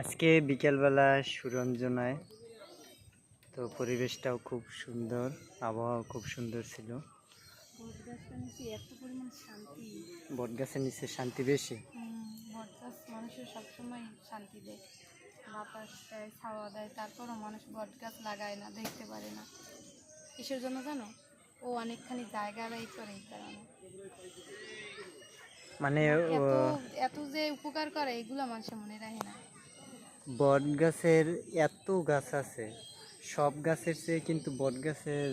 আজকে বিকেলবেলা সুরঞ্জনায়, তো পরিবেশটাও খুব সুন্দর, আবহাওয়া খুব সুন্দর ছিল। বটগাছের নিচে শান্তি বেশি। বটগাছ মানুষের সবসময় শান্তি দেয়, বাতাস দেয়, ছাওয়া দেয়, তারপরও মানুষ বটগাছ লাগায় না, দেখতে পারে না। কিসের জন্য জানো? ও অনেকখানি জায়গা ব্যয় করে এই কারণে। মানে এত যে উপকার করে এগুলো মানুষের মনে রাখে না। বট গাছের এত গাছ আছে, সব গাছের চেয়ে কিন্তু বট গাছের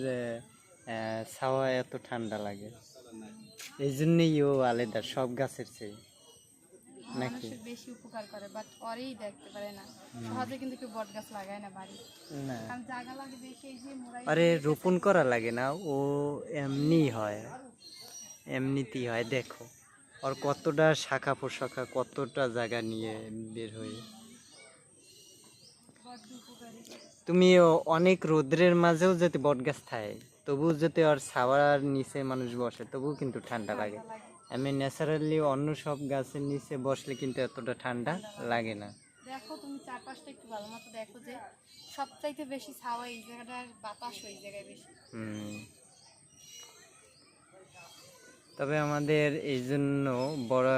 ছাওয়া এত ঠান্ডা লাগে, এই জন্যই ও আলাদা সব গাছের চেয়ে নাকি বেশি উপকার করে, বাট ওরেই দেখতে পারে না। সহজে কিন্তু কেউ বট গাছ লাগায় না বাড়ি, না, কারণ জায়গা লাগে বেশি। এই যে আরে রোপণ করা লাগে না, ও এমনি হয়, এমনিতেই হয়। দেখো ওর কতটা শাখা প্রশাখা, কতটা জায়গা নিয়ে বের হয়ে। তুমি অনেক রোদ্রের মাঝেও যদি বটগাছ থাকে, তবুও যদি ওর ছাওয়ার নিচে মানুষ বসে, তবুও কিন্তু ঠান্ডা লাগে। আমি ন্যাচারালি অন্য সব গাছের নিচে বসলে কিন্তু এতটা ঠান্ডা লাগে না। দেখো তুমি চারপাশটা একটু ভালো মতো দেখো, যে সবচাইতে বেশি ছাওয়া এই জায়গাটার, বাতাস ওই জায়গায় বেশি। তবে আমাদের এই জন্য বড়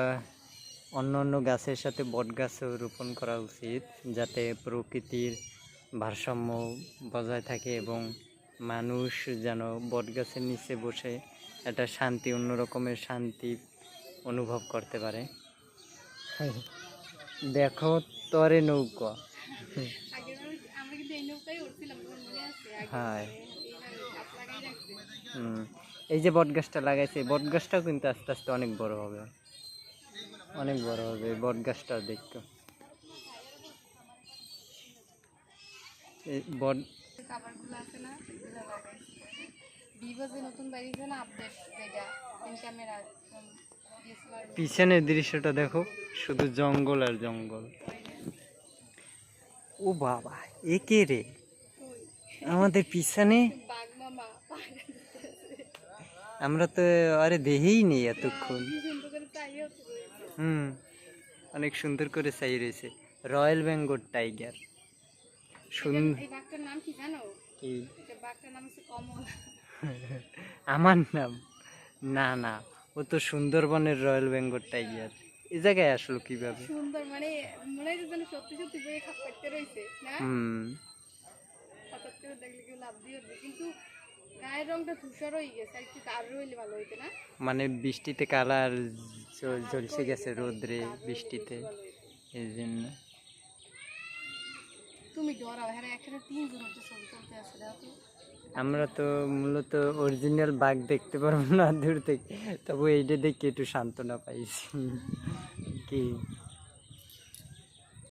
অন্য অন্য গাছের সাথে বট গাছও রোপণ করা উচিত, যাতে প্রকৃতির ভারসাম্য বজায় থাকে এবং মানুষ যেন বট গাছের নিচে বসে একটা শান্তি, অন্য রকমের শান্তি অনুভব করতে পারে। দেখো তরে নৌকা, হ্যাঁ। এই যে বট গাছটা লাগাইছে, বট গাছটাও কিন্তু আস্তে আস্তে অনেক বড় হবে, অনেক বড় হবে বট গাছটা। দেখতো বট খাবারগুলো আছে না, এগুলো লাগাইছি। বিভাজে নতুন বাড়িছে না, আপডেট যেটা ক্যামেরা। পিছনের দৃশ্যটা দেখো, শুধু জঙ্গল আর জঙ্গল। ও বাবা, এ কে রে আমাদের পিছনে? আমরা তো আরে দেখেই নেই এতক্ষণ। অনেক সুন্দর করে চাই রয়েছে, রয়্যাল বেঙ্গল টাইগার। নাম কি জানো? কি নাম হচ্ছে কমল। আমার নাম? না না, ও তো সুন্দরবনের রয়্যাল বেঙ্গল টাইগার। এই জায়গায় আসলো কিভাবে? সুন্দর মানে মনে হয় যেন সত্যি সত্যি বয়ে খাপ করতে রয়েছে না। হঠাৎ করে দেখলে কেউ লাভ দিয়ে উঠবে, কিন্তু গায়ের রংটা ধূসর হয়ে গেছে, একটু কালো হইলে ভালো হইতো না। মানে বৃষ্টিতে কালার ঝলসে গেছে, রোদ্রে বৃষ্টিতে, এই জন্য। তুমি ডরাও, হ্যাঁ একসাথে তিনজন হচ্ছে ছবি তুলতে আসে। দেখো আমরা তো মূলত অরিজিনাল বাঘ দেখতে পারবো না দূর থেকে, তবু এইটা দেখে একটু সান্ত্বনা পাইছি কি।